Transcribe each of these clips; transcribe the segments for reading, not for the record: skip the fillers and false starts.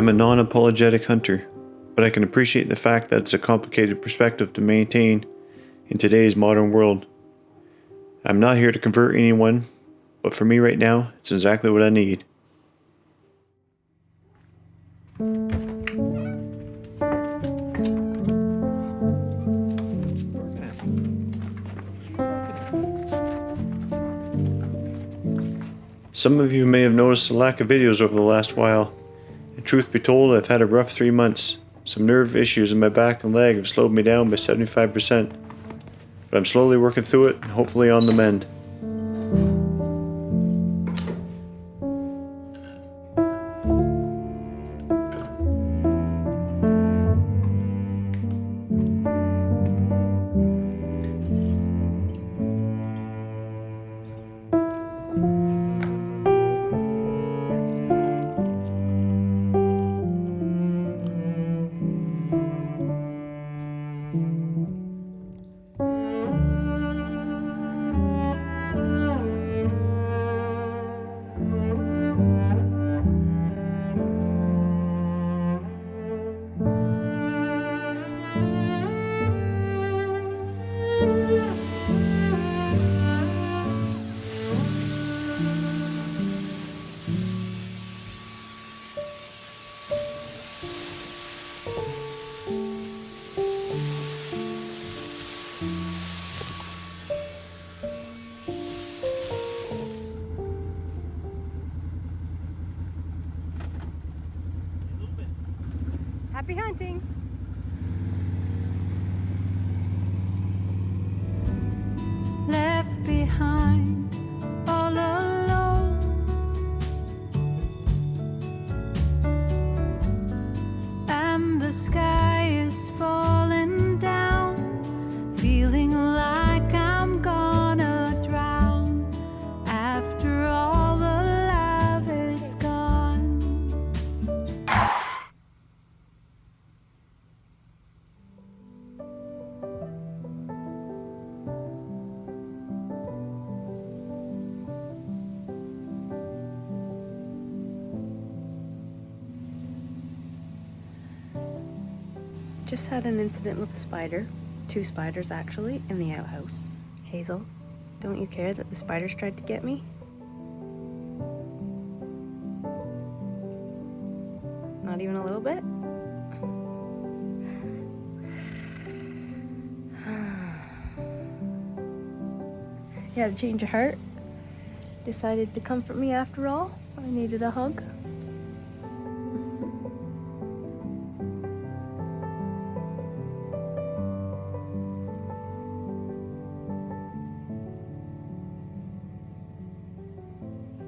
I'm a non-apologetic hunter, but I can appreciate the fact that it's a complicated perspective to maintain in today's modern world. I'm not here to convert anyone, but for me right now, it's exactly what I need. Some of you may have noticed a lack of videos over the last while, and truth be told, I've had a rough 3 months. Some nerve issues in my back and leg have slowed me down by 75%, but I'm slowly working through it and hopefully on the mend. Happy hunting! Left behind all alone, and the sky is falling down, feeling like I'm gonna drown after all the love is gone. Just had an incident with a spider. 2 spiders actually, in the outhouse. Hazel, don't you care that the spiders tried to get me? Not even a little bit? You had a change of heart? Decided to comfort me after all? I needed a hug?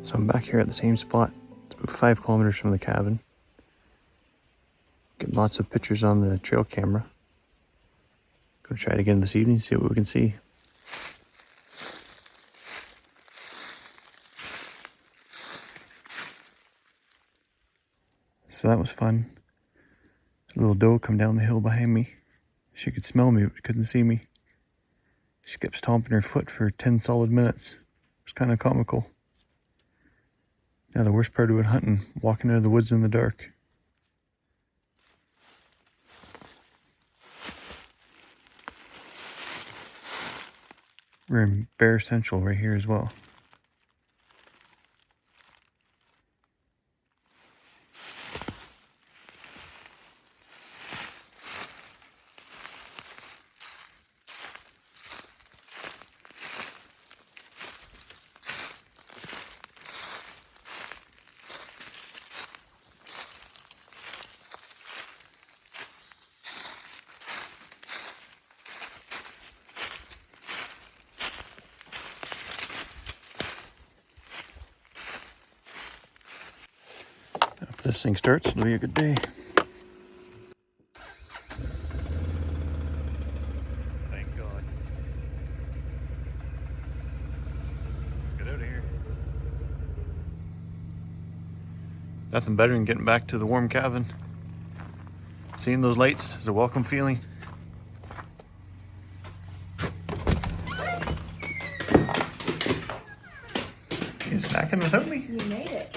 So I'm back here at the same spot. It's about 5 kilometers from the cabin. Getting lots of pictures on the trail camera. Gonna try it again this evening, see what we can see. So that was fun. A little doe come down the hill behind me. She could smell me, but couldn't see me. She kept stomping her foot for 10 solid minutes. It was kind of comical. Now the worst part about hunting, walking out of the woods in the dark. We're in Bear Central right here as well. If this thing starts, it'll be a good day. Thank God. Let's get out of here. Nothing better than getting back to the warm cabin. Seeing those lights is a welcome feeling. You snacking without me? You made it.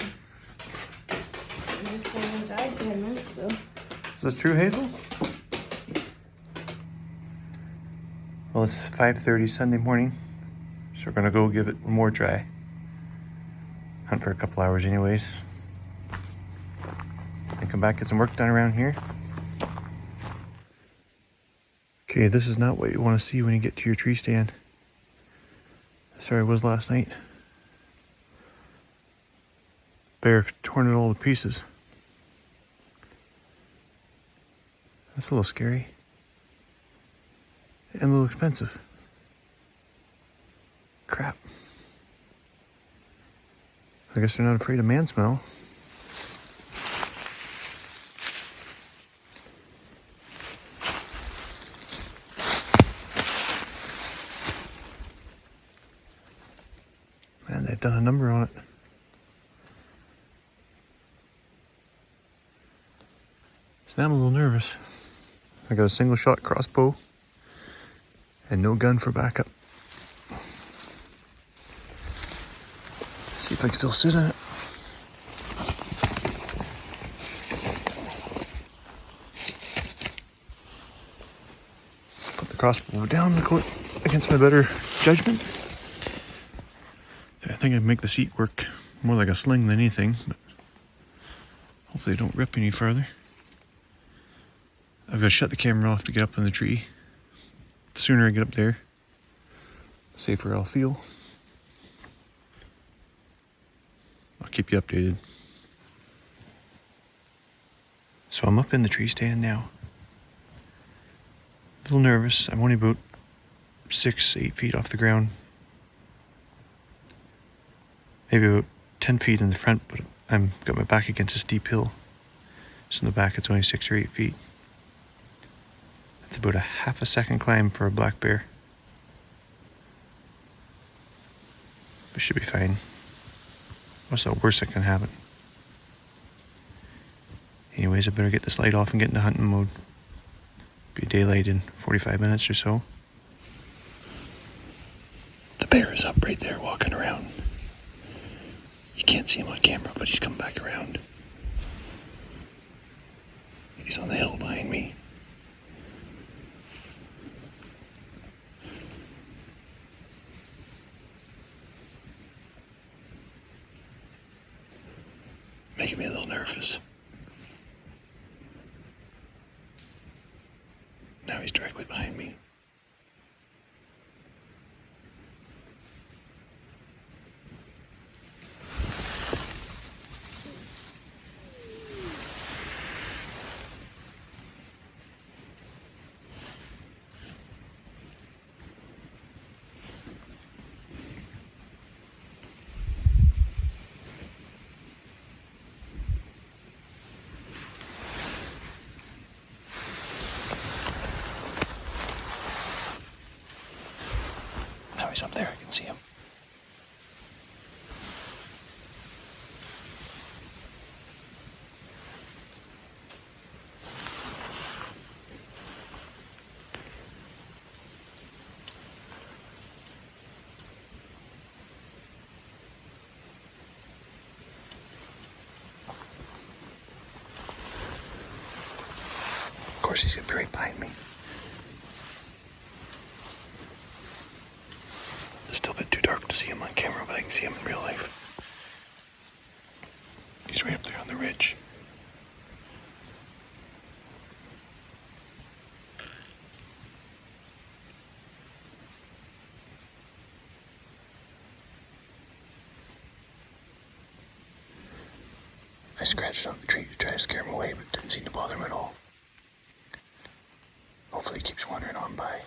I'm just going inside for a minute. this true, Hazel? Well, it's 5:30 Sunday morning, so we're gonna go give it more dry. Hunt for a couple hours anyways. Then come back, get some work done around here. Okay, this is not what you want to see when you get to your tree stand. Sorry, it was last night. Bear torn it all to pieces. That's a little scary. And a little expensive. Crap. I guess they're not afraid of man smell. Man, they've done a number on it. So now I'm a little nervous. I got a single shot crossbow and no gun for backup. See if I can still sit in it. Put the crossbow down against my better judgment. I think I'd make the seat work more like a sling than anything, but hopefully they don't rip any further. I've got to shut the camera off to get up in the tree. The sooner I get up there, the safer I'll feel. I'll keep you updated. So I'm up in the tree stand now. A little nervous. I'm only about 6-8 feet off the ground. Maybe about 10 feet in the front, but I've got my back against a steep hill. So in the back it's only 6 or 8 feet. It's about a half a second climb for a black bear. It should be fine. What's the worst that can happen? Anyways, I better get this light off and get into hunting mode. Be daylight in 45 minutes or so. The bear is up right there walking around. You can't see him on camera, but he's come back around. He's on the hill behind me. Making me a little nervous. Now he's directly behind me. Now he's up there, I can see him. Of course, he's gonna be right behind me. It's still a bit too dark to see him on camera, but I can see him in real life. He's right up there on the ridge. I scratched on the tree to try to scare him away, but didn't seem to bother him at all. Hopefully he keeps wandering on by.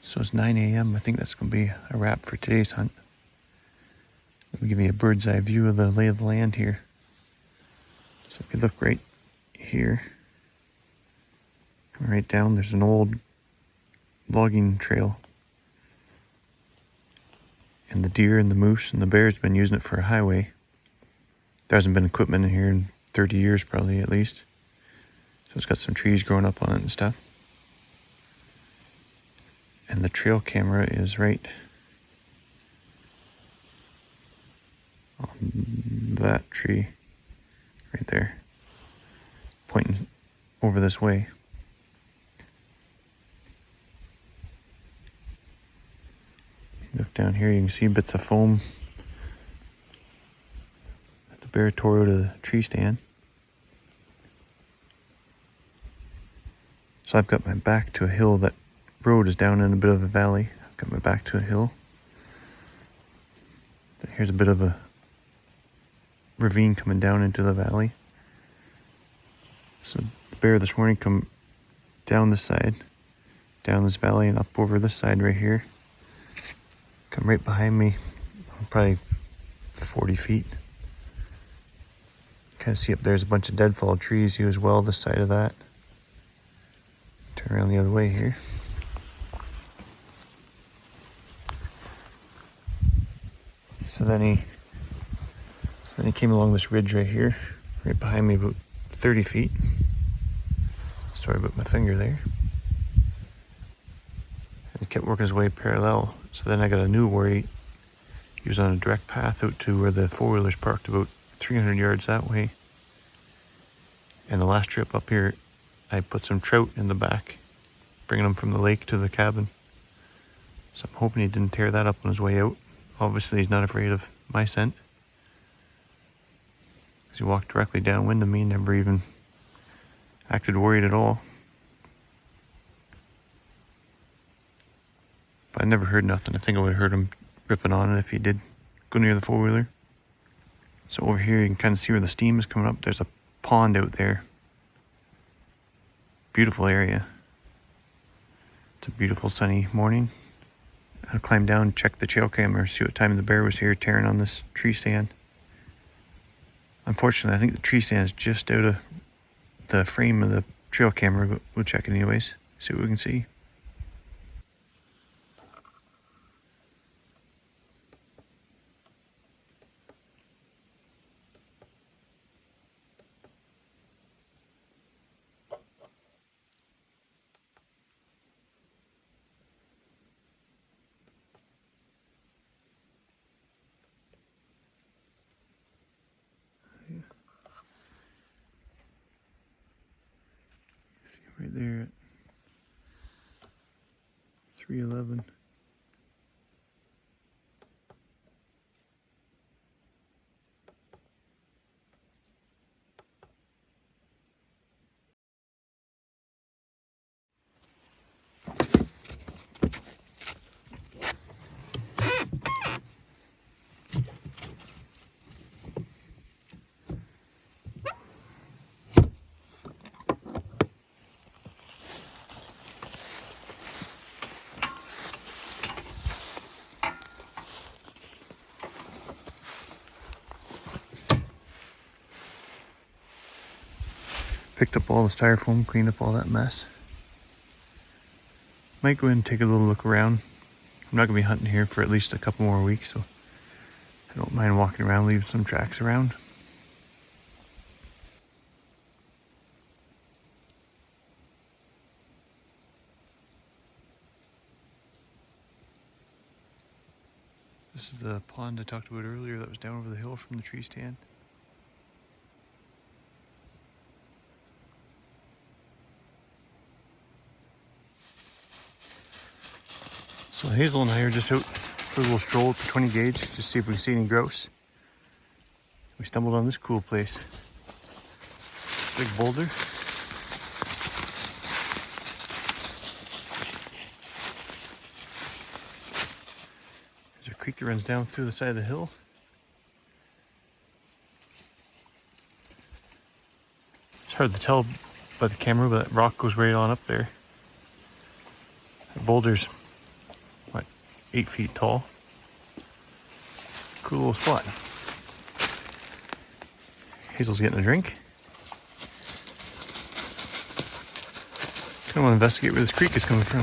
So it's 9 a.m. I think that's going to be a wrap for today's hunt. It'll give me a bird's eye view of the lay of the land here. So if you look right here, coming right down, there's an old logging trail. And the deer and the moose and the bears have been using it for a highway. There hasn't been equipment in here in 30 years probably at least. So it's got some trees growing up on it and stuff. And the trail camera is right on to that tree right there, pointing over this way. Look down here, you can see bits of foam at the bear tore out of the tree stand. So I've got my back to a hill. That road is down in a bit of a valley. I've got my back to a hill. Here's a bit of a ravine coming down into the valley. So the bear this morning come down this side, down this valley and up over this side right here. Come right behind me, probably 40 feet. Kind of see up there's a bunch of deadfall trees here as well, this side of that. Turn around the other way here. So then he came along this ridge right here, right behind me about 30 feet. Sorry about my finger there. And he kept working his way parallel. So then I got a new where he was on a direct path out to where the four-wheeler's parked, about 300 yards that way. And the last trip up here, I put some trout in the back, bringing them from the lake to the cabin. So I'm hoping he didn't tear that up on his way out. Obviously he's not afraid of my scent, because he walked directly downwind of me, never even acted worried at all. But I never heard nothing. I think I would have heard him ripping on it if he did go near the four-wheeler. So over here you can kind of see where the steam is coming up. There's a pond out there. Beautiful area. It's a beautiful sunny morning. I'll climb down, check the trail camera, see what time the bear was here tearing on this tree stand. Unfortunately, I think the tree stand is just out of the frame of the trail camera, but we'll check it anyways, see what we can see. See right there at 311. Picked up all the styrofoam, cleaned up all that mess. Might go in and take a little look around. I'm not going to be hunting here for at least a couple more weeks, so I don't mind walking around, leaving some tracks around. This is the pond I talked about earlier that was down over the hill from the tree stand. So Hazel and I are just out for a little stroll with the 20 gauge to see if we can see any grouse. We stumbled on this cool place. Big boulder. There's a creek that runs down through the side of the hill. It's hard to tell by the camera, but that rock goes right on up there. That boulder's 8 feet tall. Cool little spot. Hazel's getting a drink. Kind of want to investigate where this creek is coming from.